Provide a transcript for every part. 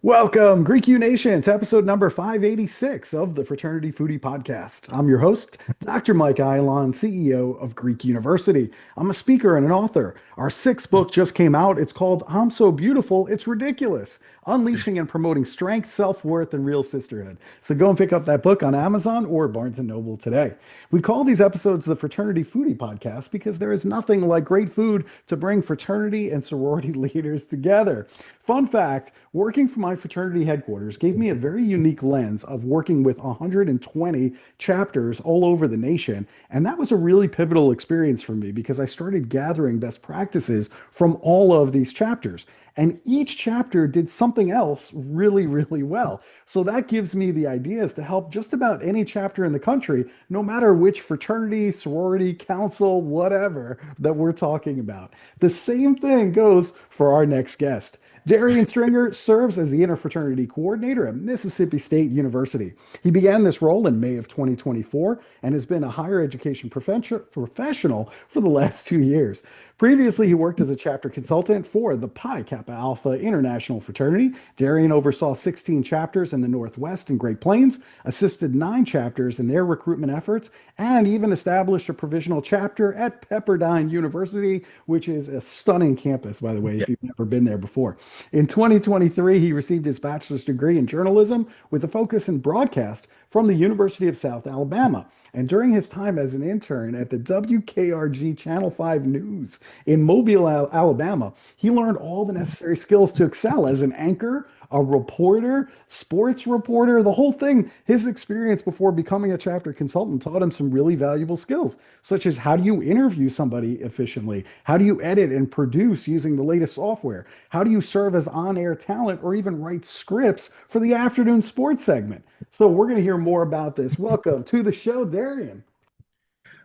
Welcome, Greek U Nation, to episode number 586 of the Fraternity Foodie Podcast. I'm your host, Dr. Mike Eilon, CEO of Greek University. I'm a speaker and an author. Our sixth book just came out. It's called I'm So Beautiful, It's Ridiculous: Unleashing and Promoting Strength, Self-Worth, and Real Sisterhood. So go and pick up that book on Amazon or Barnes & Noble today. We call these episodes the Fraternity Foodie Podcast because there is nothing like great food to bring fraternity and sorority leaders together. Fun fact, working for my fraternity headquarters gave me a very unique lens of working with 120 chapters all over the nation. And that was a really pivotal experience for me because I started gathering best practices from all of these chapters. And each chapter did something else really, really well. So that gives me the ideas to help just about any chapter in the country, no matter which fraternity, sorority, council, whatever that we're talking about. The same thing goes for our next guest. Darrian Stringer serves as the Interfraternity Coordinator at Mississippi State University. He began this role in May of 2024 and has been a higher education professional for the last 2 years. Previously, he worked as a chapter consultant for the Pi Kappa Alpha International Fraternity. Darrian oversaw 16 chapters in the Northwest and Great Plains, assisted 9 chapters in their recruitment efforts, and even established a provisional chapter at Pepperdine University, which is a stunning campus, by the way, if you've never been there before. In 2023, he received his bachelor's degree in journalism with a focus in broadcast from the University of South Alabama. And during his time as an intern at the WKRG Channel 5 News in Mobile, Alabama, he learned all the necessary skills to excel as an anchor, a reporter, sports reporter, the whole thing. His experience before becoming a chapter consultant taught him some really valuable skills, such as how do you interview somebody efficiently? How do you edit and produce using the latest software? How do you serve as on-air talent or even write scripts for the afternoon sports segment? So we're going to hear more about this. Welcome to the show, Darrian.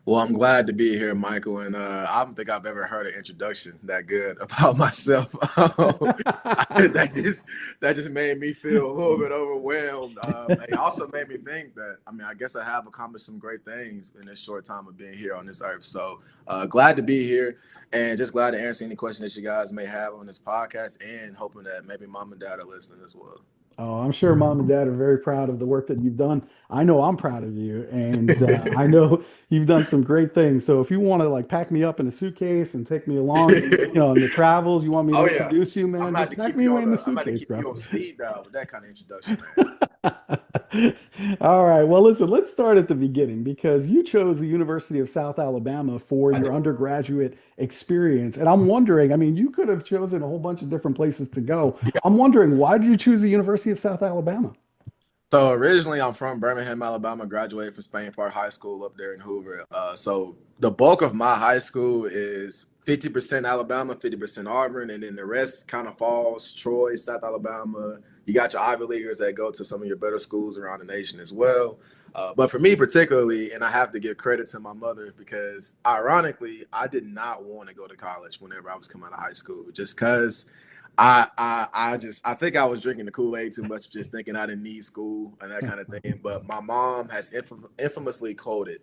Well, I'm glad to be here, Michael, and I don't think I've ever heard an introduction that good about myself. That just made me feel a little bit overwhelmed. It also made me think that, I guess I have accomplished some great things in this short time of being here on this earth. So glad to be here and just glad to answer any questions that you guys may have on this podcast and hoping that maybe mom and dad are listening as well. Oh, I'm sure mom and dad are very proud of the work that you've done. I know I'm proud of you, and I know you've done some great things. So if you want to like pack me up in a suitcase and take me along, on the travels, you want me to introduce you, man, just pack me away in the suitcase, bro. You on speed dial with that kind of introduction, man. All right. Well, listen, let's start at the beginning because you chose the University of South Alabama for your undergraduate experience. And I'm wondering, you could have chosen a whole bunch of different places to go. I'm wondering, why did you choose the University of South Alabama? So originally, I'm from Birmingham, Alabama. Graduated from Spain Park High School up there in Hoover. So the bulk of my high school is 50% Alabama, 50% Auburn, and then the rest kind of falls Troy, South Alabama. You got your Ivy Leaguers that go to some of your better schools around the nation as well. But for me particularly, and I have to give credit to my mother because ironically, I did not want to go to college whenever I was coming out of high school, just because I think I was drinking the Kool-Aid too much, just thinking I didn't need school and that kind of thing. But my mom has infamously quoted,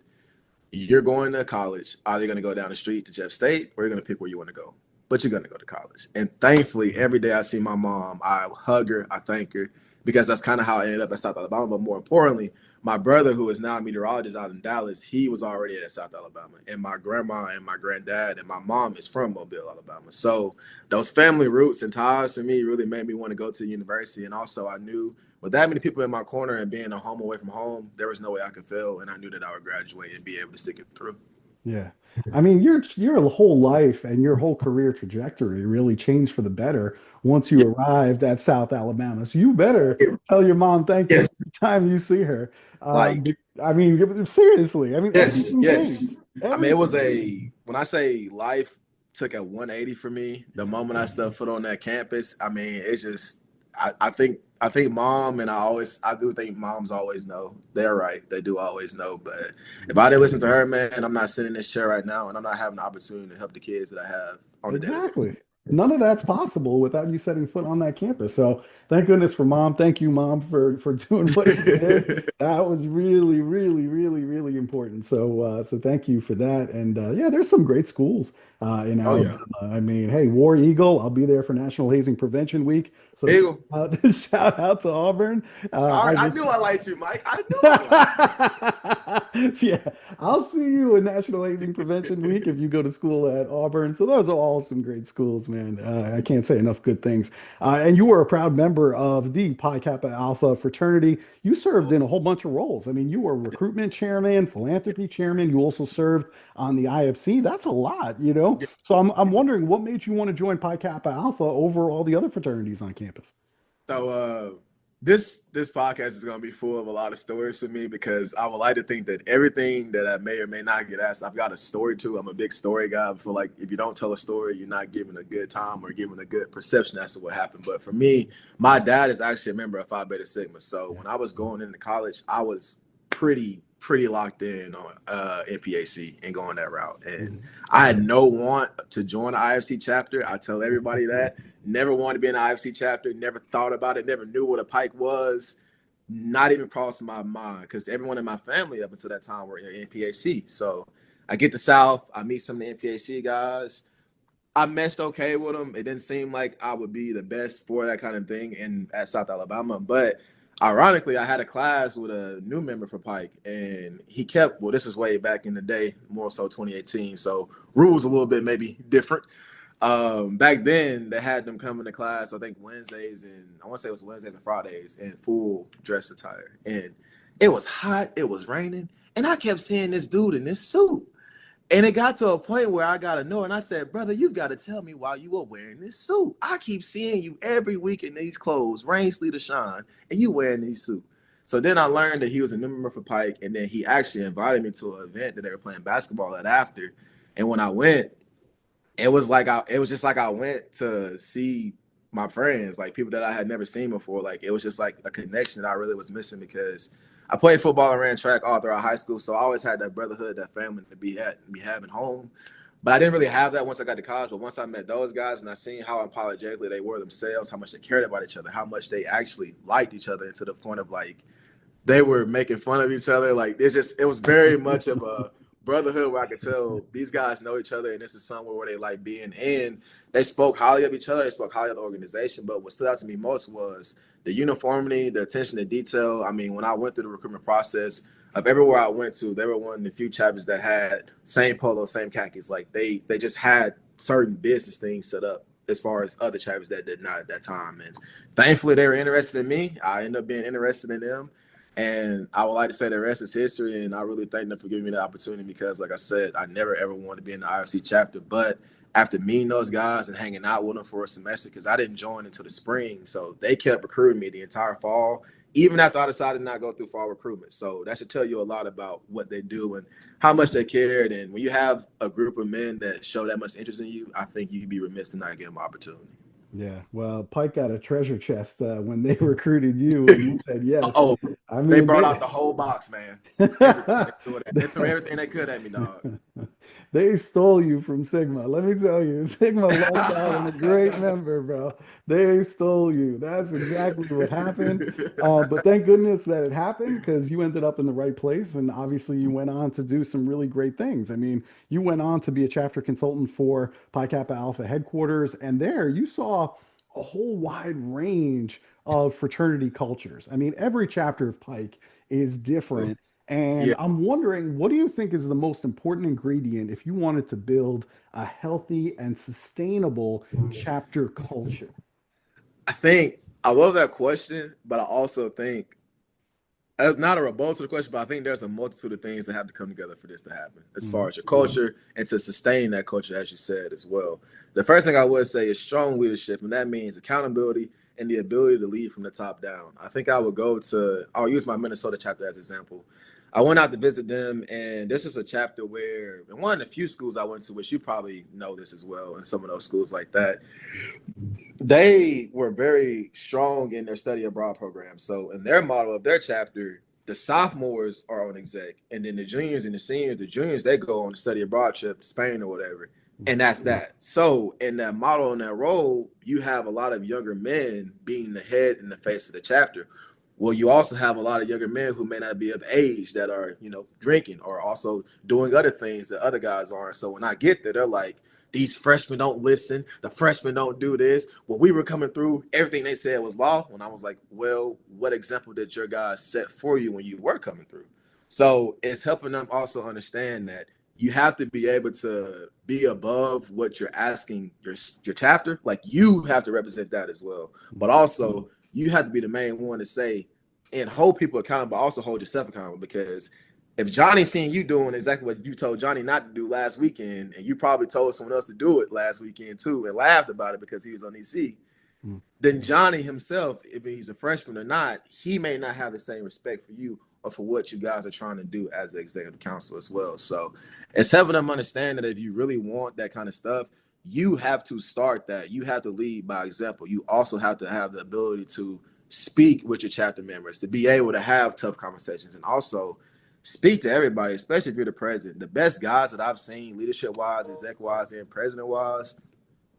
"You're going to college. Either you're going to go down the street to Jeff State or you're going to pick where you want to go. But you're going to go to college." And thankfully, every day I see my mom, I hug her, I thank her, because that's kind of how I ended up at South Alabama. But more importantly, my brother, who is now a meteorologist out in Dallas, he was already at South Alabama. And my grandma and my granddad and my mom is from Mobile, Alabama. So those family roots and ties for me really made me want to go to the university. And also I knew with that many people in my corner and being a home away from home, there was no way I could fail. And I knew that I would graduate and be able to stick it through. Yeah. Your whole life and your whole career trajectory really changed for the better once you arrived at South Alabama. So you better tell your mom thank you every time you see her. Seriously. Yes. It was when I say life took a 180 for me, the moment I stepped foot on that campus, it's just, I think mom, and I do think moms always know. They're right. They do always know. But if I didn't listen to her, man, I'm not sitting in this chair right now and I'm not having the opportunity to help the kids that I have on the daily basis. none of that's possible without you setting foot on that campus. So thank goodness for mom. Thank you, mom, for doing what you did. That was really, really, really, really important. So thank you for that. And yeah, there's some great schools in Oh yeah, Alabama. I mean, hey, War Eagle, I'll be there for National Hazing Prevention Week. So Eagle. shout out to Auburn. I I was knew I liked you, Mike. I knew I liked you. Yeah, I'll see you in National Hazing Prevention Week if you go to school at Auburn. So those are all some great schools, man. I can't say enough good things. And you were a proud member of the Pi Kappa Alpha fraternity. You served in a whole bunch of roles. I mean, you were recruitment chairman, philanthropy chairman. You also served on the IFC. That's a lot, you know. Yeah. So I'm wondering what made you want to join Pi Kappa Alpha over all the other fraternities on campus. So this podcast is gonna be full of a lot of stories for me because I would like to think that everything that I may or may not get asked, I've got a story to. I'm a big story guy. I feel like if you don't tell a story, you're not giving a good time or giving a good perception as to what happened. But for me, my dad is actually a member of Phi Beta Sigma. So when I was going into college, I was pretty locked in on NPAC and going that route. And Mhm. I had no want to join the IFC chapter. I tell everybody that. Never wanted to be in the IFC chapter, never thought about it, never knew what a pike was, not even crossed my mind because everyone in my family up until that time were in NPAC. So I get to South, I meet some of the NPAC guys. I meshed okay with them. It didn't seem like I would be the best for that kind of thing in at South Alabama, but ironically, I had a class with a new member for Pike, and he kept. Well, this is way back in the day, more so 2018. So rules a little bit maybe different. Back then they had them coming to class, I think Wednesdays and I want to say it was Wednesdays and Fridays in full dress attire. And it was hot, it was raining, and I kept seeing this dude in this suit. And it got to a point where I got to know, and I said, brother, you've got to tell me why you were wearing this suit. I keep seeing you every week in these clothes, rain, sleet, or shine, and you wearing these suits. So then I learned that he was a new member for Pike, and then he actually invited me to an event that they were playing basketball at after. And when I went, it was just like I went to see my friends, like people that I had never seen before. Like it was just like a connection that I really was missing because I played football and ran track all throughout high school, so I always had that brotherhood, that family to be having home. But I didn't really have that once I got to college. But once I met those guys and I seen how unapologetically they were themselves, how much they cared about each other, how much they actually liked each other, and to the point of like they were making fun of each other. Like it was very much of a brotherhood where I could tell these guys know each other and this is somewhere where they like being. And they spoke highly of each other. They spoke highly of the organization. But what stood out to me most was the uniformity, the attention to detail. I mean, when I went through the recruitment process of everywhere I went to, they were one of the few chapters that had same polo, same khakis. Like they just had certain business things set up as far as other chapters that did not at that time. And thankfully they were interested in me. I ended up being interested in them. And I would like to say the rest is history. And I really thank them for giving me the opportunity because, like I said, I never ever wanted to be in the IFC chapter. But after meeting those guys and hanging out with them for a semester, because I didn't join until the spring. So they kept recruiting me the entire fall, even after I decided not to go through fall recruitment. So that should tell you a lot about what they do and how much they cared. And when you have a group of men that show that much interest in you, I think you'd be remiss to not give them opportunity. Yeah, well, Pike got a treasure chest when they recruited you, and you said yes. Oh, I they mean, brought out the whole box, man. Everything. They threw everything they could at me, dog. they stole you from Sigma. Let me tell you, Sigma lost out on a great member, bro. They stole you. That's exactly what happened. But thank goodness that it happened because you ended up in the right place, and obviously you went on to do some really great things. I mean, you went on to be a chapter consultant for Pi Kappa Alpha headquarters, and there you saw a whole wide range of fraternity cultures. I mean, every chapter of Pike is different. And Yeah, I'm wondering, what do you think is the most important ingredient if you wanted to build a healthy and sustainable chapter culture? I think I love that question, but I also think as not a rebuttal to the question, but I think there's a multitude of things that have to come together for this to happen, as far Mhm. as your culture and to sustain that culture, as you said as well. The first thing I would say is strong leadership, and that means accountability and the ability to lead from the top down. I think I'll use my Minnesota chapter as an example. I went out to visit them, and this is a chapter where, in one of the few schools I went to, which you probably know this as well, in some of those schools like that, they were very strong in their study abroad program. So in their model of their chapter, the sophomores are on exec, and then the juniors and the seniors, the juniors they go on a study abroad trip to Spain or whatever. And that's that. So in that model and that role, you have a lot of younger men being the head and the face of the chapter. Well, you also have a lot of younger men who may not be of age that are, drinking or also doing other things that other guys aren't. So when I get there, they're like, these freshmen don't listen. The freshmen don't do this. When we were coming through, everything they said was law. When I was like, well, what example did your guys set for you when you were coming through? So it's helping them also understand that you have to be able to be above what you're asking your chapter. Like you have to represent that as well. But also you have to be the main one to say and hold people accountable, but also hold yourself accountable. Because if Johnny's seeing you doing exactly what you told Johnny not to do last weekend, and you probably told someone else to do it last weekend too and laughed about it because he was on EC, then Johnny himself, if he's a freshman or not, he may not have the same respect for you or for what you guys are trying to do as the executive council as well. So it's helping them understand that if you really want that kind of stuff, you have to start that. You have to lead by example. You also have to have the ability to speak with your chapter members, to be able to have tough conversations, and also speak to everybody, especially if you're the president. The best guys that I've seen, leadership-wise, exec-wise, and president-wise,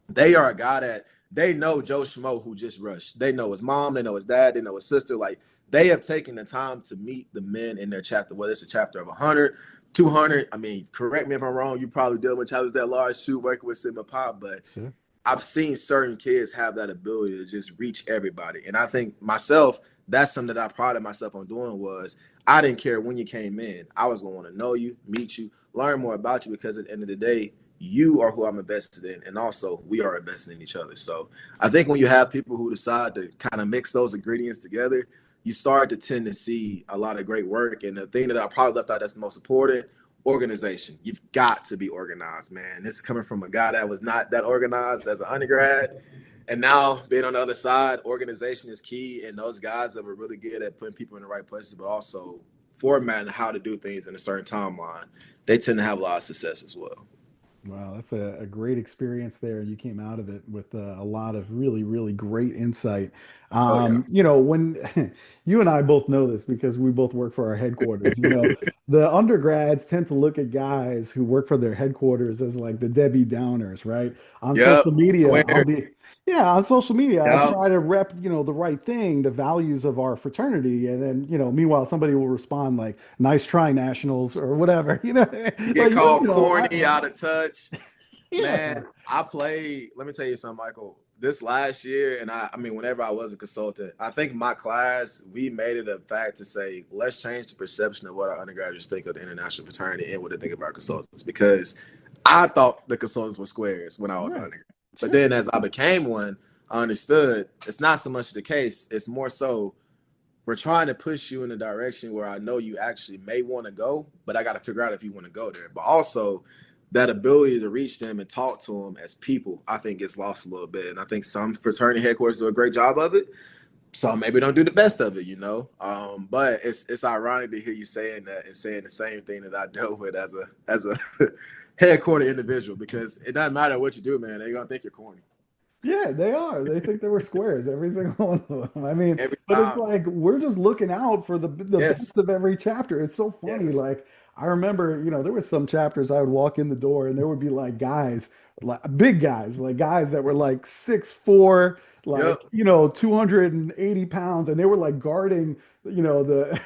they are a guy that they know Joe Schmo who just rushed. They know his mom, they know his dad, they know his sister. Like, they have taken the time to meet the men in their chapter, whether it's a chapter of 100, 200. I mean, correct me if I'm wrong. You probably deal with chapters that large, shoot, working with Sigma Pop, but Sure. I've seen certain kids have that ability to just reach everybody. And I think myself, that's something that I prided myself on doing was I didn't care when you came in. I was going to want to know you, meet you, learn more about you, because at the end of the day, you are who I'm invested in. And also we are invested in each other. So I think when you have people who decide to kind of mix those ingredients together, you start to tend to see a lot of great work. And the thing that I probably left out that's the most important, organization. You've got to be organized, man. This is coming from a guy that was not that organized as an undergrad. And now being on the other side, organization is key. And those guys that were really good at putting people in the right places, but also formatting how to do things in a certain timeline, they tend to have a lot of success as well. Wow, that's a great experience there. You came out of it with a lot of really, really great insight. Oh, yeah. When you and I both know this because we both work for our headquarters, the undergrads tend to look at guys who work for their headquarters as like the Debbie Downers, right? On Yep. social media, Square. yeah, on social media, I'll Yep. try to rep, the right thing, the values of our fraternity. And then, meanwhile, somebody will respond like, nice try, nationals, or whatever, Get like, called corny, out of touch. yeah. Man, I played. Let me tell you something, Michael. This last year, and I mean, whenever I was a consultant, I think my class, we made it a fact to say, let's change the perception of what our undergraduates think of the international fraternity and what they think of our consultants. Because I thought the consultants were squares when I was an Right. undergrad. But Sure. then as I became one, I understood it's not so much the case. It's more so we're trying to push you in a direction where I know you actually may want to go, but I got to figure out if you want to go there. But also that ability to reach them and talk to them as people, I think gets lost a little bit. And I think some fraternity headquarters do a great job of it. Some maybe don't do the best of it. But it's ironic to hear you saying that and saying the same thing that I dealt with as a headquarter individual, because it doesn't matter what you do, man. They're gonna think you're corny Yeah, they are. They think they were squares, every single one of them. I mean, every but it's time. like we're just looking out for the Yes, best of every chapter. It's so funny. yes, Like I remember, there were some chapters I would walk in the door and there would be like guys, like big guys, like guys that were like 6'4", yep. like, 280 pounds, and they were like guarding, the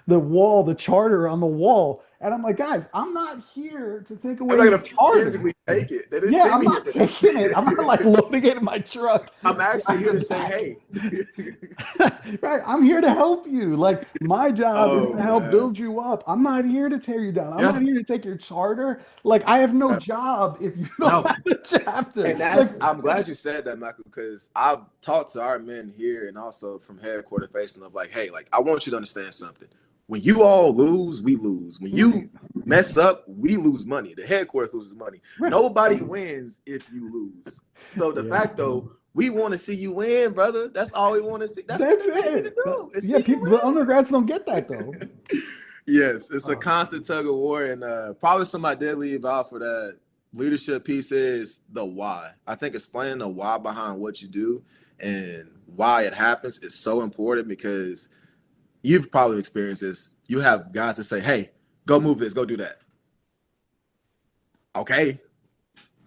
the wall, the charter on the wall. And I'm like, guys, I'm not here to take I'm away not your gonna charter. physically take it. They didn't Yeah, send I'm me here not for taking it. I'm not like that. loading it in my truck I'm and actually here driving to say, back. hey. Right. I'm here to help you. Like my job is Oh to help man. build you up. I'm not here to tear you down. I'm Yeah. not here to take your charter. Like I have no job if you don't No. have a chapter. And Like I'm glad you said that, Michael, because I've talked to our men here and also from headquarter facing of like, hey, like I want you to understand something. When you all lose, we lose. When right, you mess up, we lose money. The headquarters loses money. right. Nobody wins if you lose. So de Yeah. facto, we want to see you win, brother. That's all we want to see. That's what That's they pay me to it. do, is Yeah, see you people the undergrads don't get that though. win. Yes, it's a Oh, constant tug of war, and probably somebody did leave out for that leadership piece is the why. I think explaining the why behind what you do and why it happens is so important, because you've probably experienced this. You have guys that say, "Hey, go move this, go do that." Okay,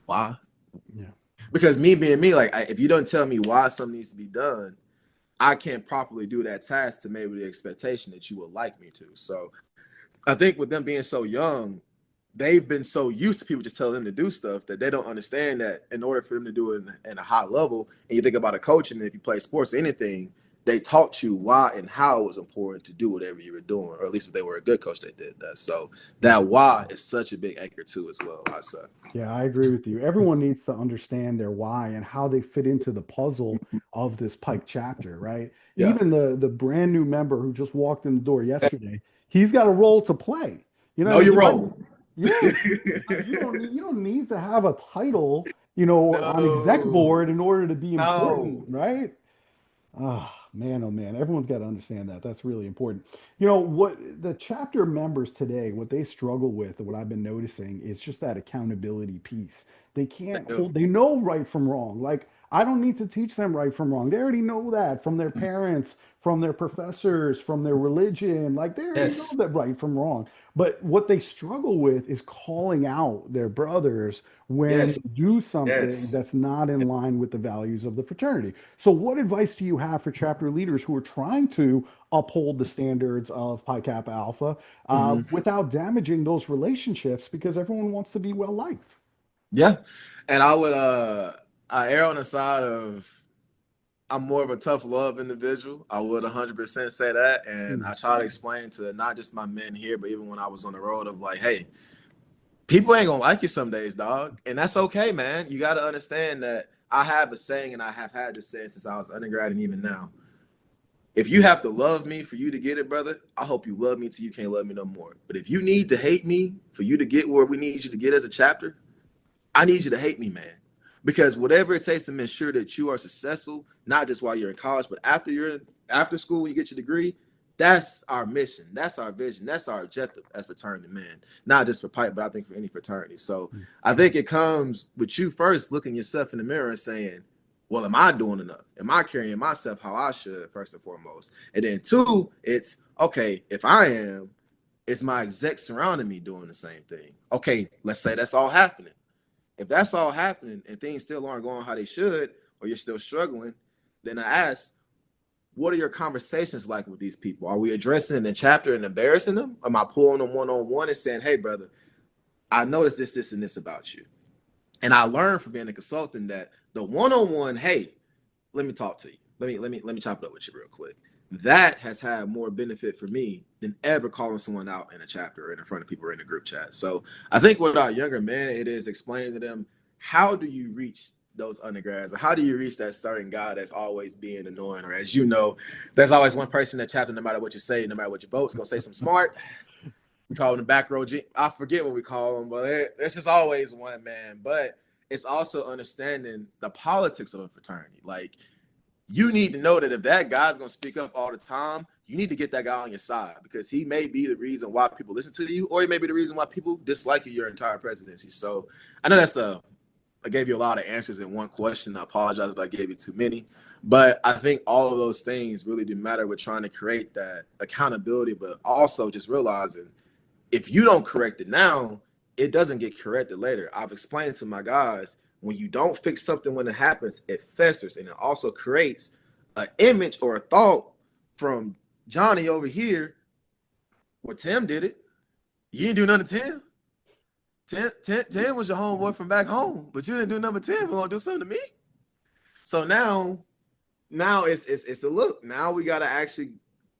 Why? Yeah. Because me being me, like if you don't tell me why something needs to be done, I can't properly do that task to maybe the expectation that you would like me to. So I think with them being so young, they've been so used to people just telling them to do stuff that they don't understand that in order for them to do it in a high level, and you think about a coach, and if you play sports or anything, they taught you why and how it was important to do whatever you were doing, or at least if they were a good coach, they did that. So that why is such a big anchor too, as well, I say. Yeah, I agree with you. Everyone needs to understand their why and how they fit into the puzzle of this Pike chapter, right? Yeah. Even the brand new member who just walked in the door yesterday, he's got a role to play. You know what Know I mean? your You might, role. yeah, you don't need to have a title, on exec No, board in order to be important, no. right? Ah, man, oh man, everyone's got to understand that. That's really important. You know, what the chapter members today, what they struggle with, what I've been noticing is just that accountability piece. They can't hold, they know right from wrong. Like, I don't need to teach them right from wrong. They already know that from their parents, from their professors, from their religion. Like, they already know Yes, that right from wrong. But what they struggle with is calling out their brothers when yes, they do something yes. that's not in line with the values of the fraternity. So, what advice do you have for chapter leaders who are trying to uphold the standards of Pi Kappa Alpha Mhm. without damaging those relationships because everyone wants to be well liked? Yeah. And I err on the side of I'm more of a tough love individual. I would 100% say that. And Hmm. I try to explain to not just my men here, but even when I was on the road of like, hey, people ain't gonna like you some days, dog. And that's okay, man. You gotta understand that I have a saying and I have had this saying since I was undergrad and even now. If you have to love me for you to get it, brother, I hope you love me till you can't love me no more. But if you need to hate me for you to get where we need you to get as a chapter, I need you to hate me, man. Because whatever it takes to ensure that you are successful, not just while you're in college, but after school when you get your degree, that's our mission. That's our vision. That's our objective as fraternity men. Not just for Pipe, but I think for any fraternity. So I think it comes with you first looking yourself in the mirror and saying, well, am I doing enough? Am I carrying myself how I should, first and foremost? And then two, it's okay, if I am, is my exec surrounding me doing the same thing? Okay, let's say that's all happening. If that's all happening and things still aren't going how they should, or you're still struggling, then I ask, what are your conversations like with these people? Are we addressing the chapter and embarrassing them? Am I pulling them one on one and saying, hey, brother, I noticed this, and this about you? And I learned from being a consultant that the one on one, hey, let me talk to you. Let me chop it up with you real quick. That has had more benefit for me than ever calling someone out in a chapter or in front of people or in a group chat. So I think with our younger men, it is explaining to them, how do you reach those undergrads, or how do you reach that certain guy that's always being annoying? Or as you know, there's always one person in that chapter, no matter what you say, no matter what you vote, is gonna say something smart. We call him the back row G. I forget what we call him, but it's just always one man. But it's also understanding the politics of a fraternity. Like, you need to know that if that guy's going to speak up all the time, you need to get that guy on your side, because he may be the reason why people listen to you, or he may be the reason why people dislike you your entire presidency. So I know I gave you a lot of answers in one question. I apologize if I gave you too many, but I think all of those things really do matter with trying to create that accountability, but also just realizing if you don't correct it now, it doesn't get corrected later. I've explained to my guys, when you don't fix something when it happens, it festers, and it also creates an image or a thought from Johnny over here where Tim did it. You didn't do nothing to Tim. Tim was your homeboy from back home, but you didn't do number 10. We're gonna do something to me. So now it's a look. Now we gotta actually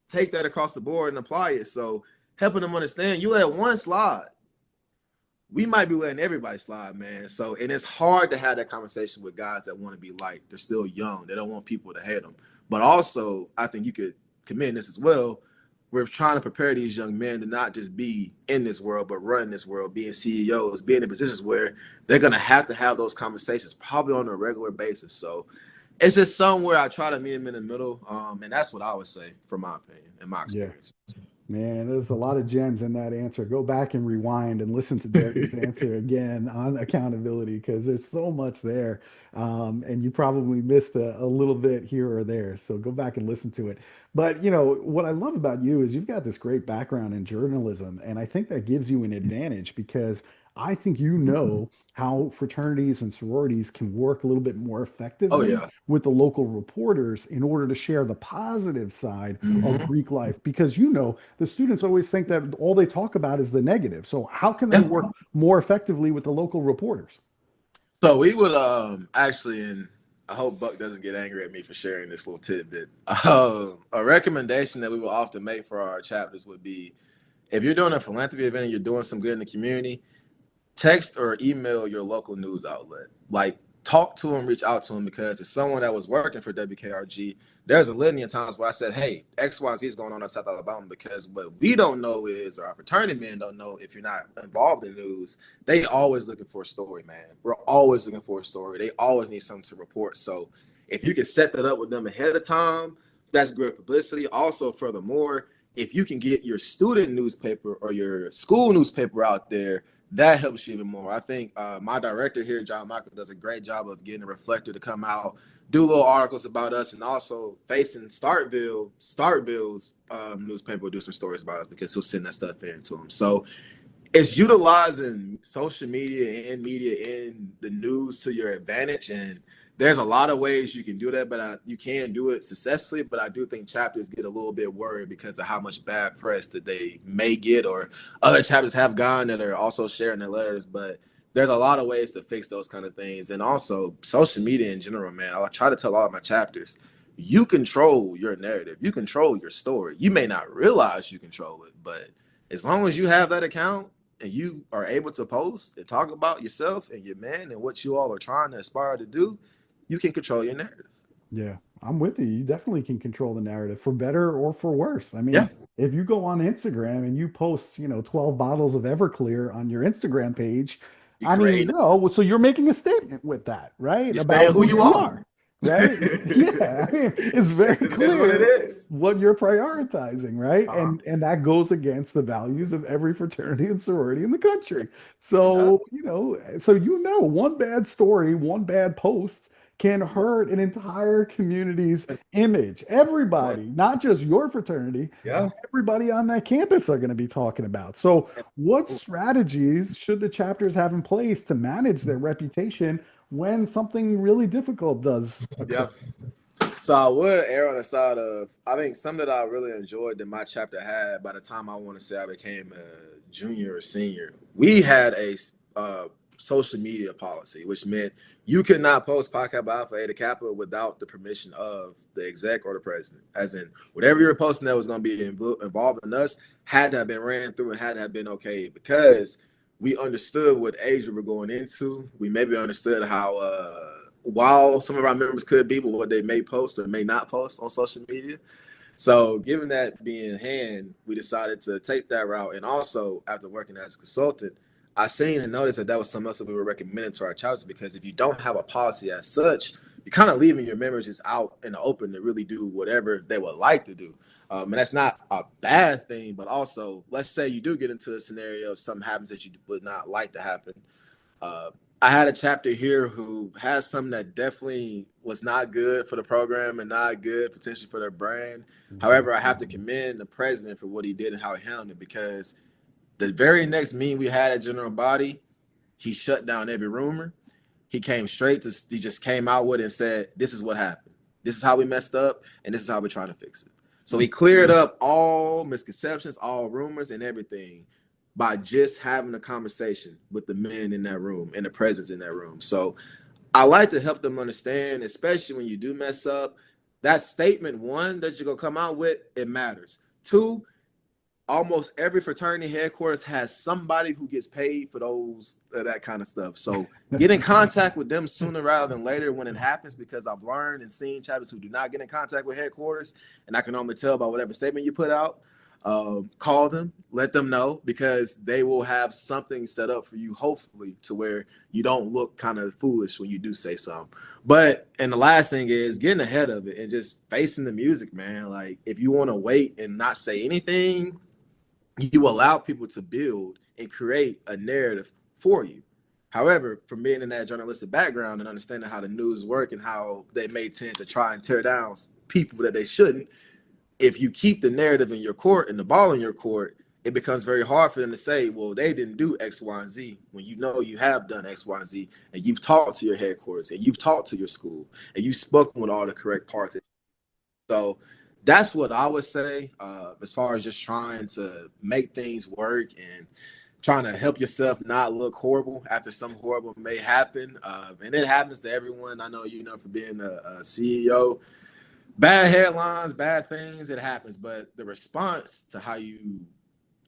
take that across the board and apply it. So helping them understand, you let one slide, we might be letting everybody slide, man. So, and it's hard to have that conversation with guys that want to be liked. They're still young. They don't want people to hate them. But also, I think you could commend this as well. We're trying to prepare these young men to not just be in this world, but run this world, being CEOs, being in positions where they're going to have those conversations probably on a regular basis. So it's just somewhere I try to meet them in the middle. And that's what I would say, from my opinion and my Yeah. experience. Man, there's a lot of gems in that answer. Go back and rewind and listen to Darren's answer again on accountability because there's so much there. And you probably missed a little bit here or there. So go back and listen to it. But, what I love about you is you've got this great background in journalism. And I think that gives you an advantage because I think you know how fraternities and sororities can work a little bit more Oh effectively yeah. with the local reporters in order to share the positive side of Hmm. Greek life. Because you know, the students always think that all they talk about is the negative. So how can they Yeah. work more effectively with the local reporters? So we would actually, and I hope Buck doesn't get angry at me for sharing this little tidbit. A recommendation that we will often make for our chapters would be, if you're doing a philanthropy event and you're doing some good in the community, text or email your local news outlet. Like, talk to them, reach out to them, because as someone that was working for WKRG, there's a litany of times where I said, hey, XYZ is going on in South Alabama, because what we don't know is, or our fraternity men don't know, if you're not involved in the news, they always looking for a story, man. We're always looking for a story. They always need something to report. So if you can set that up with them ahead of time, that's great publicity. Also, furthermore, if you can get your student newspaper or your school newspaper out there, that helps you even more. I think my director here, John Michael, does a great job of getting a reflector to come out, do little articles about us, and also facing Starkville's newspaper will do some stories about us, because he'll send that stuff in to him. So it's utilizing social media and media in the news to your advantage, and there's a lot of ways you can do that, but you can do it successfully. But I do think chapters get a little bit worried because of how much bad press that they may get, or other chapters have gone that are also sharing their letters. But there's a lot of ways to fix those kind of things. And also social media in general, man. I try to tell all of my chapters, you control your narrative, you control your story. You may not realize you control it, but as long as you have that account and you are able to post and talk about yourself and your man and what you all are trying to aspire to do, you can control your narrative. Yeah, I'm with you. You definitely can control the narrative for better or for worse. I Yeah, mean, if you go on Instagram and you post, 12 bottles of Everclear on your Instagram page, you I mean, create, so you're making a statement with that, right? you're About saying who who you you are. are, right? Yeah, I mean, it's very That's what it clear is. what you're prioritizing, right? Uh-huh. And that goes against the values of every fraternity and sorority in the country. It does. So, one bad story, one bad post can hurt an entire community's image. Man, Everybody, not just your fraternity, yeah. everybody on that campus are going to be talking about. So, what strategies should the chapters have in place to manage their reputation when something really difficult does Yeah. occur? So I would err on the side of, I think some that I really enjoyed that my chapter had by the time I want to say I became a junior or senior. We had a social media policy, which meant you could not post Pi Kappa Alpha Eta Kappa without the permission of the exec or the president. As in, whatever you were posting that was going to be involved in us had to have been ran through and had to have been okay, because we understood what age we were going into. We maybe understood how while some of our members could be, but what they may post or may not post on social media. So, given that being in hand, we decided to take that route. And also, after working as a consultant, I seen and noticed that that was something else that we were recommending to our chapters, because if you don't have a policy as such, you're kind of leaving your members just out in the open to really do whatever they would like to do. And that's not a bad thing, but also, let's say you do get into a scenario of something happens that you would not like to happen. uh, I had a chapter here who has something that definitely was not good for the program and not good potentially for their brand. Mhm. However, I have to commend the president for what he did and how he handled it, because the very next meeting we had at General Body, he shut down every rumor. He just came out with it and said, this is what happened. This is how we messed up, and this is how we're trying to fix it. So he cleared up all misconceptions, all rumors, and everything by just having a conversation with the men in that room and the presence in that room. So I like to help them understand, especially when you do mess up, that statement, one, that you're going to come out with, it matters. Two, almost every fraternity headquarters has somebody who gets paid for those that kind of stuff. So get in contact with them sooner rather than later when it happens, because I've learned and seen chapters who do not get in contact with headquarters, and I can only tell by whatever statement you put out. Call them, let them know, because they will have something set up for you, hopefully, to where you don't look kind of foolish when you do say something. But and the last thing is getting ahead of it and just facing the music, man. Like, if you want to wait and not say anything, you allow people to build and create a narrative for you. However, from being in that journalistic background and understanding how the news work and how they may tend to try and tear down people that they shouldn't, if you keep the narrative in your court and the ball in your court, it becomes very hard for them to say, well, they didn't do X, Y, and Z, when you know you have done X, Y, and Z, and you've talked to your headquarters, and you've talked to your school, and you've spoken with all the correct parts. So that's what I would say, as far as just trying to make things work and trying to help yourself not look horrible after something horrible may happen. And it happens to everyone. I know, for being a CEO, bad headlines, bad things, it happens. But the response to how you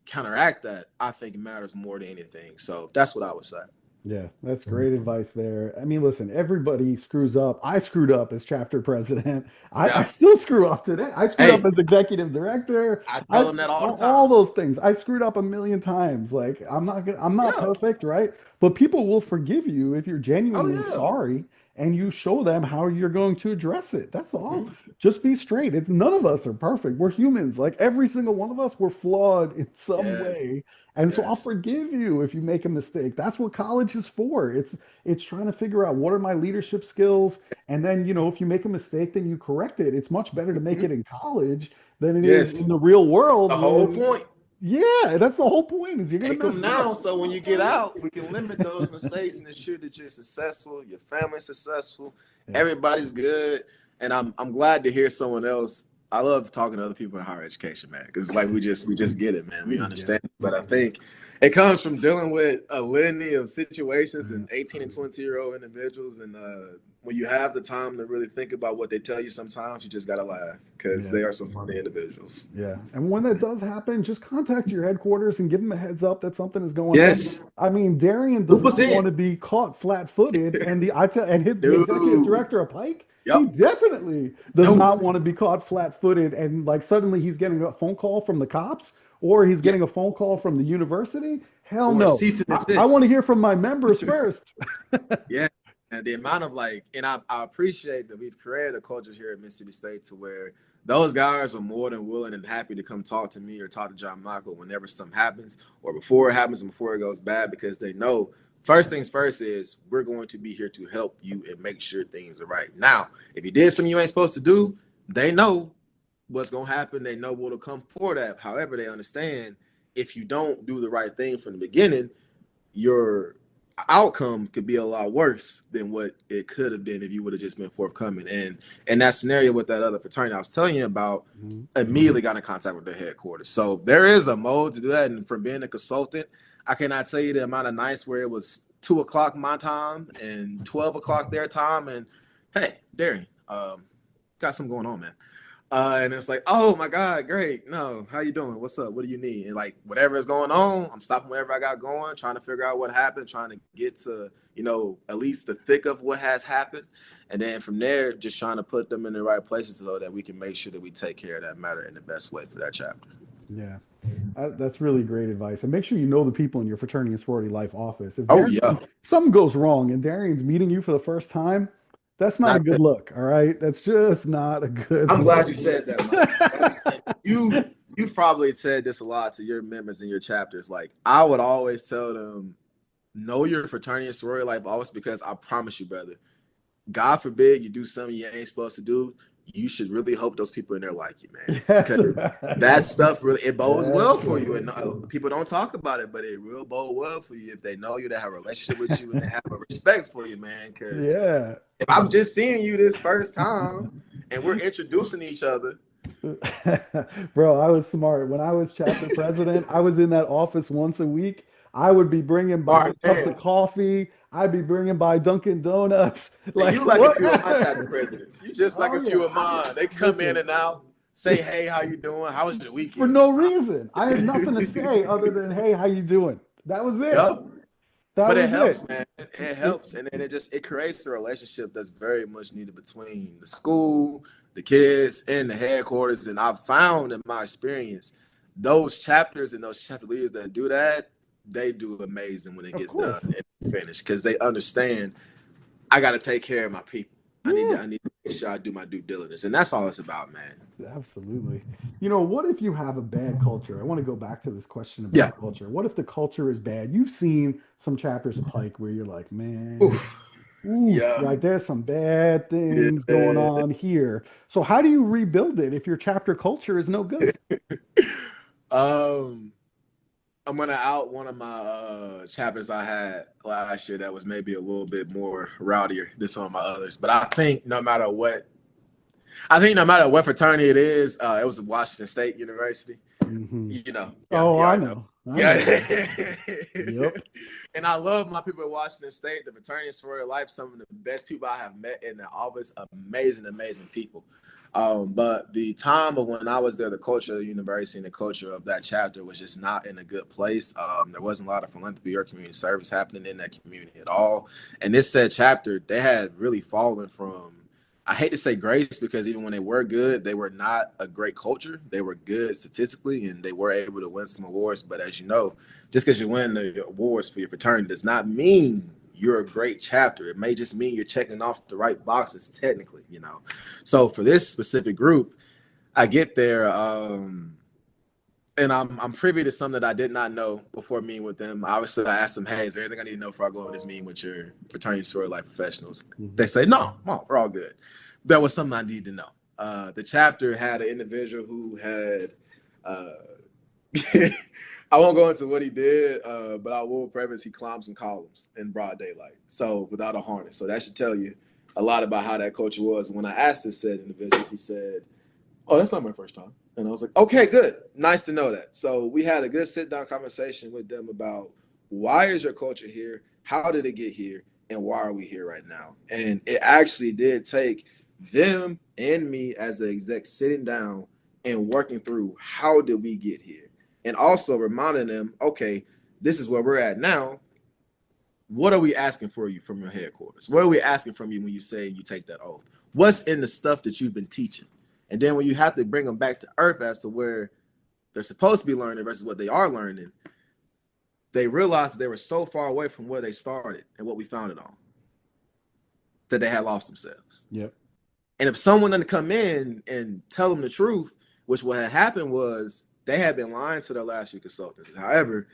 counteract that, I think, matters more than anything. So that's what I would say. Yeah, that's great advice there. I mean, listen, everybody screws up. I screwed up as chapter president. I Yeah. still screw up today. I screwed up Hey, as executive director. I tell them that all the All time. those things. I screwed up a million times. Like I'm not Yeah. perfect, right? But people will forgive you if you're Oh, genuinely yeah. sorry and you show them how you're going to address it. That's all. Mhm. Just be straight. It's none of us are perfect. We're humans. Like every single one of us, we're flawed in some Yes. way, and so I'll Yes. forgive you if you make a mistake. That's what college is for. It's trying to figure out what are my leadership skills, and then if you make a mistake, then you correct it. It's much better to make Mhm. it in college than it is in Yes. the real world The whole when, point. yeah, that's the whole point is you're gonna Take them mess up. now, so when you get out, we can limit those mistakes and ensure that you're successful, your family's successful, Yeah. everybody's good. And I'm glad to hear someone else. I love talking to other people in higher education, man, because it's like we just get it, man. We We get understand. it. But I think it comes from dealing with a litany of situations and 18 and 20-year-old individuals. And when you have the time to really think about what they tell you, sometimes you just gotta laugh because Yeah. they are some funny individuals. Yeah. And when that does happen, just contact your headquarters and give them a heads up that something is going on. Yes, I mean, Darrian does loop not us want in, to be caught flat-footed, and the executive dude. director of Pike, he Yep. definitely does No. not want to be caught flat-footed, and like suddenly he's getting a phone call from the cops or he's Yes. getting a phone call from the university. Hell Or no. cease and I want desist. to hear from my members first. Yeah. And the amount of and I appreciate that we've created a culture here at Mississippi State to where those guys are more than willing and happy to come talk to me or talk to John Michael whenever something happens or before it happens and before it goes bad, because they know first things first is we're going to be here to help you and make sure things are right. Now, if you did something you ain't supposed to do, they know what's going to happen. They know what'll come for that. However, they understand if you don't do the right thing from the beginning, your outcome could be a lot worse than what it could have been if you would have just been forthcoming. And that scenario with that other fraternity I was telling you about, Mhm. immediately got in contact with their headquarters. So there is a mode to do that. And from being a consultant, I cannot tell you the amount of nights where it was 2 o'clock my time and 12 o'clock their time. And hey, Darren, got something going on, man. And it's like, oh my God, great. No, how you doing? What's up? What do you need? And like whatever is going on, I'm stopping whatever I got going, trying to figure out what happened, trying to get to, at least the thick of what has happened. And then from there, just trying to put them in the right places so that we can make sure that we take care of that matter in the best way for that chapter. Yeah. That's really great advice. And make sure you know the people in your fraternity and sorority life office. If Oh yeah. something goes wrong and Darian's meeting you for the first time, that's not a Not good look. All right. That's just not a good I'm glad look. you said that, Mike. You've probably said this a lot to your members in your chapters. Like I would always tell them, know your fraternity and sorority life always, because I promise you, brother, God forbid you do something you ain't supposed to do, you should really hope those people in there like you, man. Yes. Because that stuff really, it bodes well for you. Absolutely. And people don't talk about it, but it will bode well for you if they know you, they have a relationship with you, and they have a respect for you, man. Because Yeah. if I'm just seeing you this first time and we're introducing each other, Bro, I was smart. When I was chapter president, I was in that office once a week. I would be bringing by smart cups man. of coffee. I'd be bringing by Dunkin' Donuts. And Like, you like a what? few of my chapter presidents. You just like Oh a few yeah. of mine. They come in Listen, and out, say, hey, how you doing? How was your for weekend? no reason. I had nothing to say other than, "Hey, how you doing?" That was it. Yup. That But it was helps, it. man. It It helps. And then it creates a relationship that's very much needed between the school, the kids, and the headquarters. And I've found in my experience, those chapters and those chapter leaders that do that, they do amazing when it Of gets done course. and finished, because they understand I got to take care of my people. Yeah. I need to make sure I do my due diligence. And that's all it's about, man. Absolutely. What if you have a bad culture? I want to go back to this question Yeah. about culture. What if the culture is bad? You've seen some chapters of Pike where you're like, man, Oof. oof, Yeah. like there's some bad things going Yeah. on here. So how do you rebuild it if your chapter culture is no good? Um, I'm gonna out one of my chapters I had last year that was maybe a little bit more rowdier than some of my others. But I think no matter what fraternity it was Washington State University. Mm-hmm. You know, yeah, Oh, you I already know. know. I Yeah. know that. Yep. And I love my people at Washington State, the fraternity and sorority life, some of the best people I have met in the office, amazing, amazing people. But the time of when I was there, the culture of the university and the culture of that chapter was just not in a good place. There wasn't a lot of philanthropy or community service happening in that community at all. And this said chapter, they had really fallen from, I hate to say grace, because even when they were good, they were not a great culture. They were good statistically, and they were able to win some awards. But as you know, just because you win the awards for your fraternity does not mean you're a great chapter. It may just mean you're checking off the right boxes technically, you know. So for this specific group, I get there, and I'm privy to something that I did not know before meeting with them. Obviously, I asked them, "Hey, is there anything I need to know before I go on this meeting with your fraternity sorority life professionals?" Mm-hmm. They say, "No, we're all good." That was something I need to know. The chapter had an individual who had. I won't go into what he did, but I will preface he climbed some columns in broad daylight, so without a harness. So that should tell you a lot about how that culture was. When I asked this said individual, he said, "Oh, that's not my first time." And I was like, "Okay, good. Nice to know that." So we had a good sit-down conversation with them about why is your culture here? How did it get here? And why are we here right now? And it actually did take them and me as an exec sitting down and working through how did we get here? And also reminding them, okay, this is where we're at now. What are we asking for you from your headquarters? What are we asking from you when you say you take that oath? What's in the stuff that you've been teaching? And then when you have to bring them back to earth as to where they're supposed to be learning versus what they are learning, they realized that they were so far away from where they started and what we founded on that they had lost themselves. Yep. And if someone didn't come in and tell them the truth, which what had happened was they had been lying to their last few consultants. However,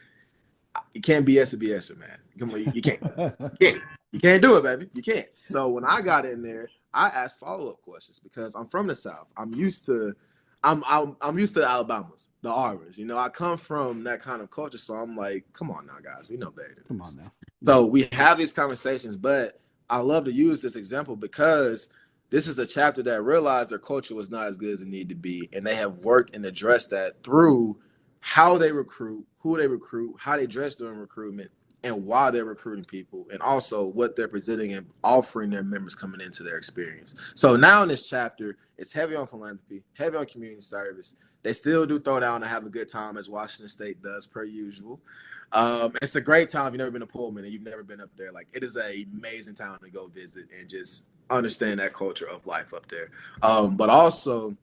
you can't BS a BSer, man. Come on, you can't. You can't do it, baby. You can't. So when I got in there, I asked follow-up questions because I'm from the South. I'm used to the Alabamas, the Auburn's. You know, I come from that kind of culture. So I'm like, come on now, guys. We know better than this. Come on now. So we have these conversations, but I love to use this example because this is a chapter that realized their culture was not as good as it needed to be. And they have worked and addressed that through how they recruit, who they recruit, how they dress during recruitment, and why they're recruiting people, and also what they're presenting and offering their members coming into their experience. So now in this chapter, it's heavy on philanthropy, heavy on community service. They still do throw down and have a good time as Washington State does per usual. It's a great time if you've never been to Pullman and you've never been up there. Like, it is an amazing town to go visit and just understand that culture of life up there. But also,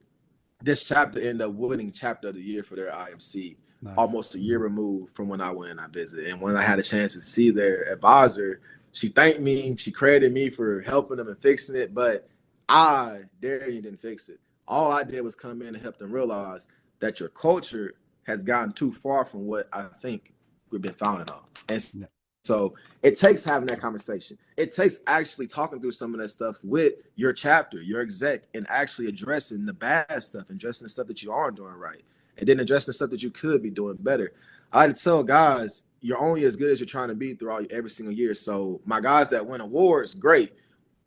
this chapter ended up winning chapter of the year for their IMC. Nice. Almost a year removed from when I went and I visited. And when I had a chance to see their advisor, she thanked me. She credited me for helping them and fixing it. But Darrian, didn't fix it. All I did was come in and help them realize that your culture has gotten too far from what I think we've been founded on. And so it takes having that conversation. It takes actually talking through some of that stuff with your chapter, your exec, and actually addressing the bad stuff, addressing the stuff that you aren't doing right, and then addressing the stuff that you could be doing better. I like to tell guys, you're only as good as you're trying to be throughout every single year. So my guys that win awards, great.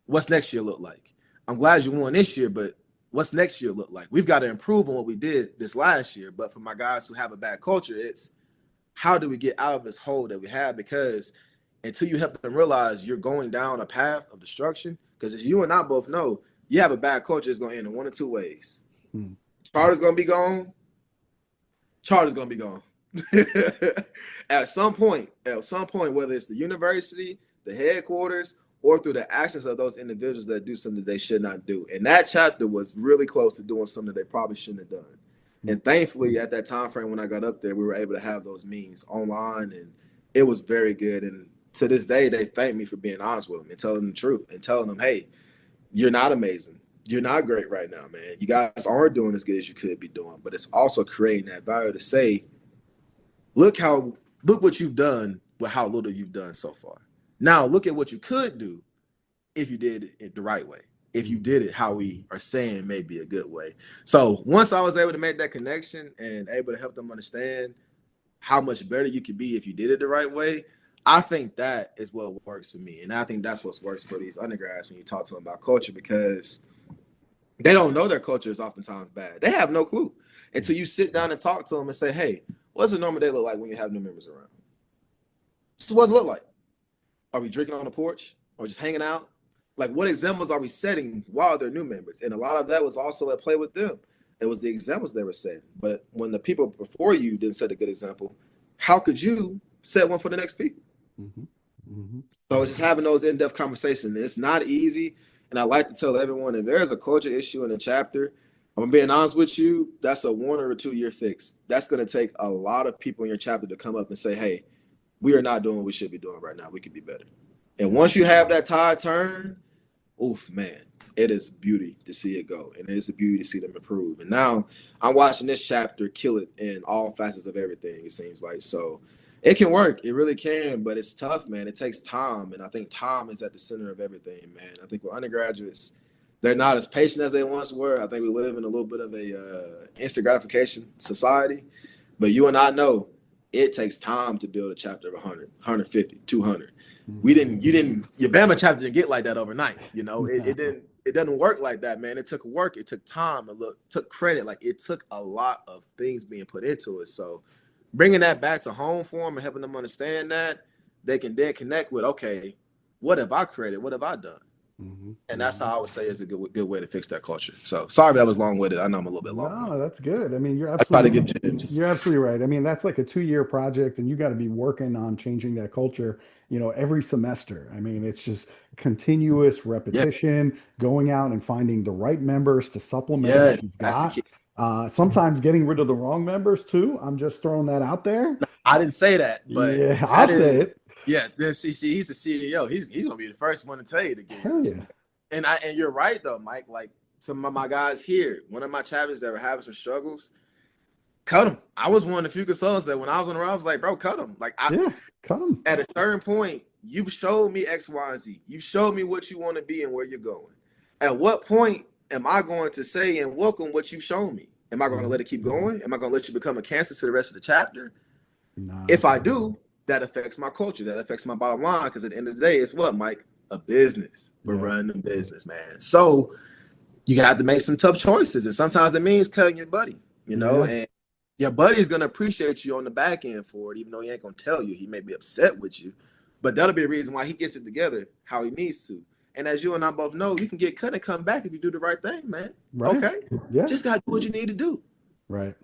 What's next year look like? I'm glad you won this year, but what's next year look like? We've got to improve on what we did this last year. But for my guys who have a bad culture, it's how do we get out of this hole that we have? Because until you help them realize you're going down a path of destruction, because as you and I both know, you have a bad culture, it's going to end in one of two ways. Charter's going to be gone. Charter's going to be gone. At some point, whether it's the university, the headquarters, or through the actions of those individuals that do something they should not do. And that chapter was really close to doing something they probably shouldn't have done. And thankfully, at that time frame when I got up there, we were able to have those meetings online, and it was very good. And to this day, they thank me for being honest with them and telling them the truth and telling them, hey, you're not amazing. You're not great right now, man. You guys aren't doing as good as you could be doing. But it's also creating that value to say, look what you've done with how little you've done so far. Now look at what you could do if you did it the right way. If you did it how we are saying may be a good way. So once I was able to make that connection and able to help them understand, how much better you could be if you did it the right way. I think that is what works for me. And I think that's what works for these undergrads when you talk to them about culture, because they don't know their culture is oftentimes bad. They have no clue until you sit down and talk to them and say, hey, what's a normal day look like when you have new members around? Just what does it look like? Are we drinking on the porch or just hanging out? Like, what examples are we setting while they're new members? And a lot of that was also at play with them. It was the examples they were setting. But when the people before you didn't set a good example, how could you set one for the next people? Mm-hmm. Mm-hmm. So it's just having those in-depth conversations. It's not easy. And I like to tell everyone, if there's a culture issue in a chapter, I'm being honest with you, that's a 1 or 2 year fix. That's going to take a lot of people in your chapter to come up and say, hey, we are not doing what we should be doing right now. We could be better. And once you have that tide turn, oof, man, it is beauty to see it go. And it is a beauty to see them improve. And now I'm watching this chapter kill it in all facets of everything, it seems like. So it can work. It really can, but it's tough, man. It takes time. And I think time is at the center of everything, man. I think with undergraduates, they're not as patient as they once were. I think we live in a little bit of a instant gratification society. But you and I know it takes time to build a chapter of 100, 150, 200. Your Bama chapter didn't get like that overnight. You know, it doesn't work like that, man. It took work. It took time. It took credit. Like, it took a lot of things being put into it. So bringing that back to home for them and helping them understand that, they can then connect with, okay, what have I created? What have I done? Mm-hmm. And that's how I would say is a good way to fix that culture. So sorry that was long-winded. I know I'm a little bit long. No, that's good. I mean, I try to give gems. you're absolutely right. I mean, that's like a 2 year project, and you got to be working on changing that culture, every semester. I mean, it's just continuous Yeah, repetition, going out and finding the right members to supplement yes, what you've that's the got. key. Sometimes getting rid of the wrong members too. I'm just throwing that out there. I didn't say that, but Yeah, I'll that say is, it. yeah. Then see, he's the CEO. He's gonna be the first one to tell you to get rid Hell of yeah. some. And you're right though, Mike. Like, some of my guys here, one of my chapters that were having some struggles, cut them. I was one of the few consultants that when I was on the road, I was like, bro, cut them. Like, Yeah, cut them. at a certain point, you've showed me X, Y, and Z. You showed me what you want to be and where you're going. At what point am I going to say and welcome what you've shown me? Am I going to let it keep going? Am I going to let you become a cancer to the rest of the chapter? Nah. If I do, that affects my culture. That affects my bottom line. Because at the end of the day, it's what, Mike? A business. We're Yeah. running a business, man. So you got to make some tough choices. And sometimes it means cutting your buddy, and your buddy's going to appreciate you on the back end for it, even though he ain't going to tell you. He may be upset with you. But that'll be the reason why he gets it together how he needs to. And as you and I both know, you can get cut and come back if you do the right thing, man. Right. Okay? Yeah. Just got to do what you need to do. Right.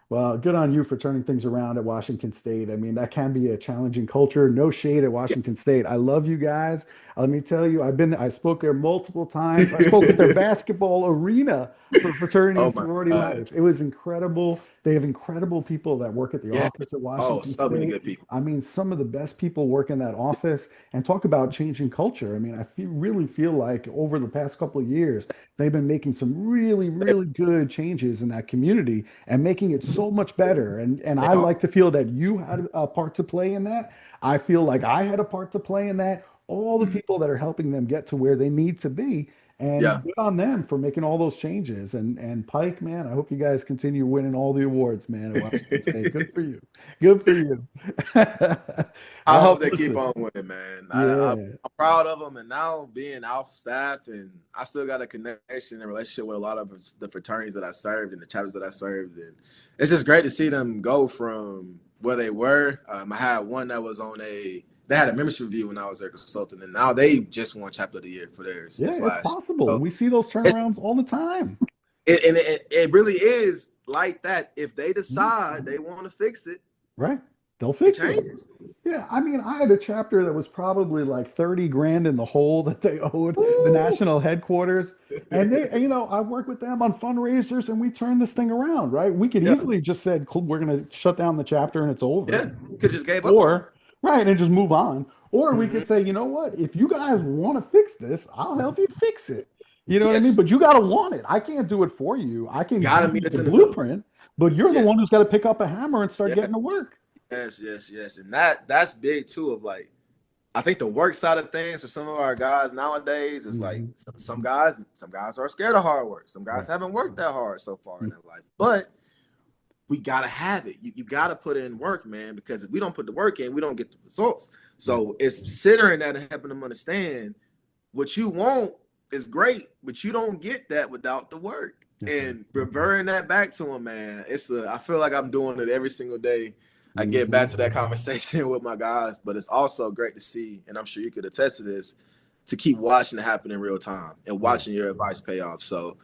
Well, good on you for turning things around at Washington State. I mean, that can be a challenging culture. No shade at Washington State. I love you guys. Let me tell you, I spoke there multiple times. I spoke at their basketball arena for fraternity Oh, and my sorority God. life. It was incredible. They have incredible people that work at the Yeah. office at Oh, Washington so many State. good people. I mean, some of the best people work in that office, and talk about changing culture. I mean, really feel like over the past couple of years, they've been making some really, really good changes in that community and making it so much better. And They I are. like to feel that you had a part to play in that. I feel like I had a part to play in that. All the people that are helping them get to where they need to be. Yeah. And good on them for making all those changes. And Pike, man, I hope you guys continue winning all the awards, man, at Washington State. Good for you. Good for you. I hope they keep Listen, on winning, man. I'm yeah. proud of them. And now being off staff, and I still got a connection and relationship with a lot of the fraternities that I served and the chapters that I served. And it's just great to see them go from where they were. I had one that was they had a membership review when I was their consultant, and now they just won chapter of the year for theirs Yeah, this it's last year. possible. So We see those it's, turnarounds all the time. it really is like that. If they Mhm. decide they want to fix it, Right. They'll it fix it. changes. Yeah, I mean, I had a chapter that was probably like 30 grand in the hole that they owed the Woo! national headquarters. And I work with them on fundraisers, and we turn this thing around, right? We could Yeah, easily just said, "Cool, we're going to shut down the chapter and it's over." yeah. Could just gave up on them. Or, right, and just move on. Or we Hmm. could say, you know what? If you guys want to fix this, I'll help you fix it. You know what I mean? Yes. But you got to want it. I can't do it for you. I can Gotta give you meet us the in the middle. blueprint, but you're the Yes. one who's got to pick up a hammer and start Yeah. getting to work. Yes. And that's big too. Of like, I think the work side of things for some of our guys nowadays is like Mhm. some guys are scared of hard work. Some guys Right. haven't worked that hard so far in their life. But we gotta have it. You gotta put in work, man, because if we don't put the work in, we don't get the results. So it's centering that and helping them understand what you want is great, but you don't get that without the work. And reverting that back to them, man, I feel like I'm doing it every single day. I get back to that conversation with my guys, but it's also great to see, and I'm sure you could attest to this, to keep watching it happen in real time and watching your advice pay off. So,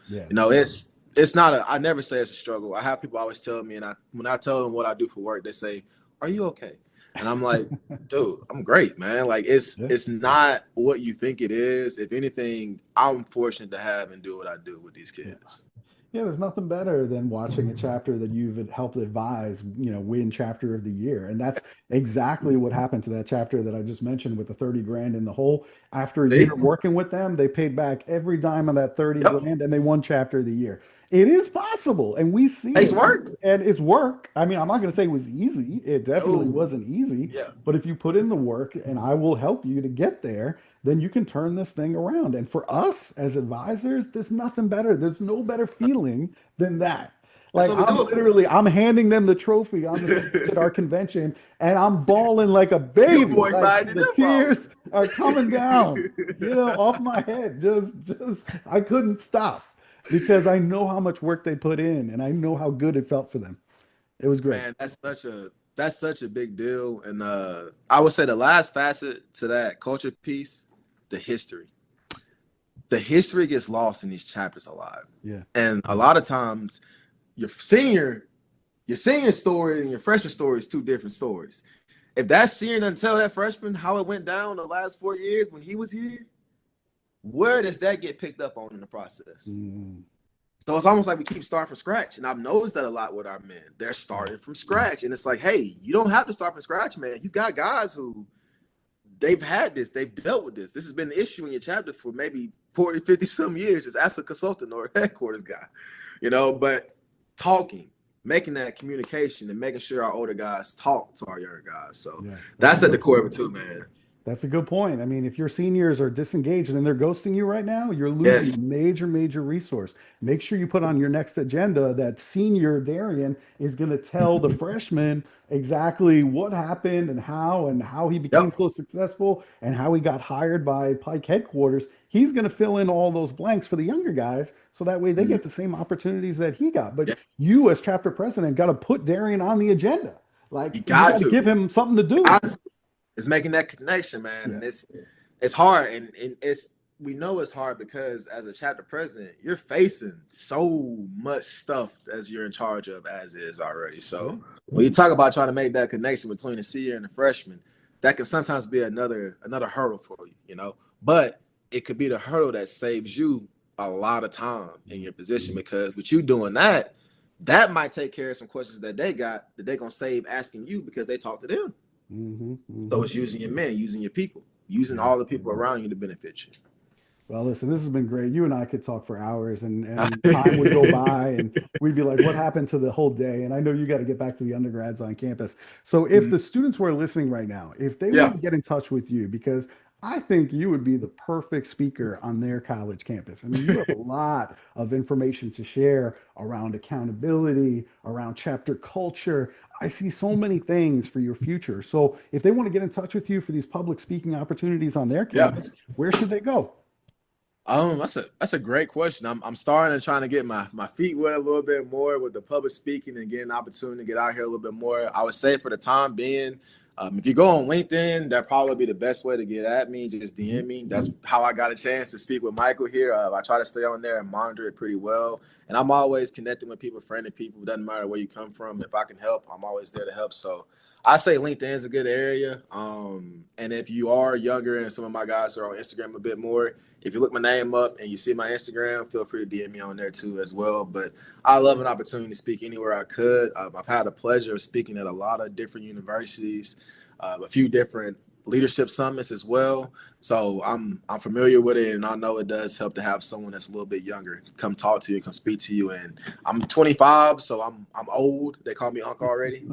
it's not I never say it's a struggle. I have people always tell me, and when I tell them what I do for work, they say, "Are you okay?" And I'm like, dude, I'm great, man. Like it's not what you think it is. If anything, I'm fortunate to have and do what I do with these kids. Yeah, there's nothing better than watching a chapter that you've helped advise, win chapter of the year. And that's exactly what happened to that chapter that I just mentioned with the 30 grand in the hole. After a year working with them, they paid back every dime of that 30 grand and they won chapter of the year. It is possible, and we see It's it. work. And it's work. I mean, I'm not going to say it was easy. It definitely wasn't easy. Yeah. But if you put in the work and I will help you to get there, then you can turn this thing around. And for us as advisors, there's nothing better. There's no better feeling than that. Like I'm handing them the trophy on the stage at our convention, and I'm bawling like a baby. Like the tears are coming down, off my head. Just I couldn't stop because I know how much work they put in, and I know how good it felt for them. It was great. Man, that's such a big deal. And I would say the last facet to that culture piece, the history. The history gets lost in these chapters a lot. Yeah. And a lot of times your senior story and your freshman story is two different stories. If that senior doesn't tell that freshman how it went down the last 4 years when he was here, where does that get picked up on in the process? So it's almost like we keep starting from scratch. And I've noticed that a lot with our men. They're starting from scratch. And it's like, hey, you don't have to start from scratch, man. You've got guys who they've had this. They've dealt with this. This has been an issue in your chapter for maybe 40, 50 some years. Just ask a consultant or a headquarters guy, but talking, making that communication and making sure our older guys talk to our younger guys. So that's at the core of it too, man. That's a good point. I mean, if your seniors are disengaged and they're ghosting you right now, you're losing a major, major resource. Make sure you put on your next agenda that senior Darrian is going to tell the freshman exactly what happened and how he became so successful and how he got hired by Pike headquarters. He's going to fill in all those blanks for the younger guys so that way they get the same opportunities that he got. But you as chapter president got to put Darrian on the agenda. Like you got to give him something to do. It's making that connection, man. And it's hard. And we know it's hard because as a chapter president, you're facing so much stuff as you're in charge of as is already. So when you talk about trying to make that connection between the senior and the freshman, that can sometimes be another hurdle for you, but it could be the hurdle that saves you a lot of time in your position because with you doing that might take care of some questions that they got that they're going to save asking you because they talk to them. So it's using your men, using your people, using all the people around you to benefit you. Well, listen, this has been great. You and I could talk for hours and time would go by and we'd be like, what happened to the whole day? And I know you got to get back to the undergrads on campus. So if the students who are listening right now, if they want to get in touch with you, because I think you would be the perfect speaker on their college campus. I mean, you have a lot of information to share around accountability, around chapter culture. I see so many things for your future. So if they want to get in touch with you for these public speaking opportunities on their campus, where should they go? That's a great question. I'm starting to trying to get my feet wet a little bit more with the public speaking and getting an opportunity to get out here a little bit more. I would say for the time being, if you go on LinkedIn, that'd probably be the best way to get at me. Just DM me. That's how I got a chance to speak with Michael here. I try to stay on there and monitor it pretty well. And I'm always connecting with people, friendly people. Doesn't matter where you come from. If I can help, I'm always there to help. So I say LinkedIn is a good area. And if you are younger and some of my guys are on Instagram a bit more, if you look my name up and you see my Instagram, feel free to DM me on there too as well. But I love an opportunity to speak anywhere I could. I've had the pleasure of speaking at a lot of different universities, a few different leadership summits as well. So I'm familiar with it, and I know it does help to have someone that's a little bit younger come talk to you, come speak to you. And I'm 25, so I'm old. They call me Unc already,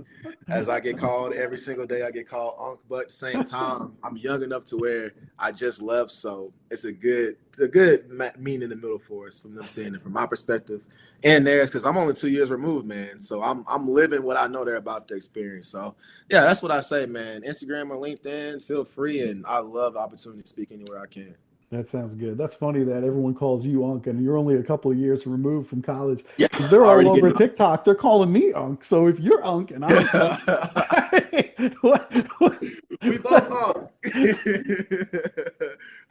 as I get called every single day. I get called Unc, but at the same time, I'm young enough to where I just left, so it's a good mean in the middle for us from them seeing it from my perspective and theirs, because I'm only 2 years removed, man. So I'm living what I know they're about to experience. So yeah, that's what I say, man. Instagram or LinkedIn, feel free, and I love the opportunity to speak anywhere I can. That sounds good. That's funny that everyone calls you Unc and you're only a couple of years removed from college Yeah, because they're all already over getting. TikTok. They're calling me Unc. So if you're Unc and I'm Unc, what, what, We both what- Unc.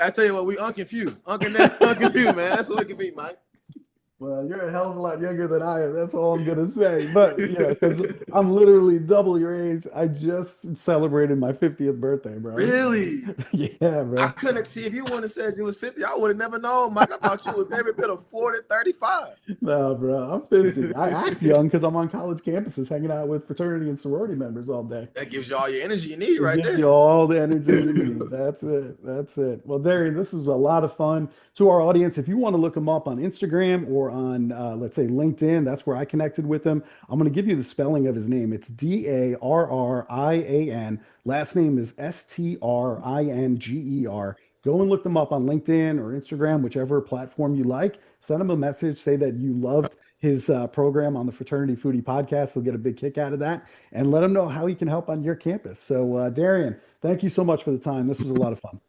I tell you what, we Unc and few. Unc and that, Unc and few, man. That's what we can be, Mike. well, you're a hell of a lot younger than I am. That's all I'm gonna say. But yeah, because I'm literally double your age. I just celebrated my 50th birthday, bro. Really? Yeah, I bro. couldn't see if you wouldn't have said you was 50. I would have never known, Mike. I thought you was every bit of 40, 35. No, bro, I'm 50. I act young because I'm on college campuses hanging out with fraternity and sorority members all day. That gives you all your energy you need It right gives you there. all the energy you need. That's it. That's it. Well, Darian, this is a lot of fun. To our audience, if you want to look him up on Instagram or on, let's say, LinkedIn, that's where I connected with him. I'm going to give you the spelling of his name. It's Darrian. Last name is Stringer. Go and look them up on LinkedIn or Instagram, whichever platform you like. Send him a message. Say that you loved his program on the Fraternity Foodie podcast. He'll get a big kick out of that, and let him know how he can help on your campus. So, Darian, thank you so much for the time. This was a lot of fun.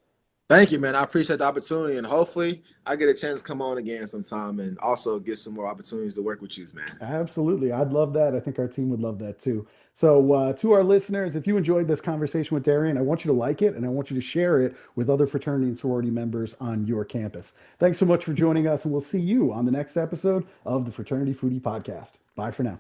Thank you, man. I appreciate the opportunity, and hopefully I get a chance to come on again sometime and also get some more opportunities to work with you, man. Absolutely. I'd love that. I think our team would love that too. So, to our listeners, if you enjoyed this conversation with Darian, I want you to like it and I want you to share it with other fraternity and sorority members on your campus. Thanks so much for joining us, and we'll see you on the next episode of the Fraternity Foodie Podcast. Bye for now.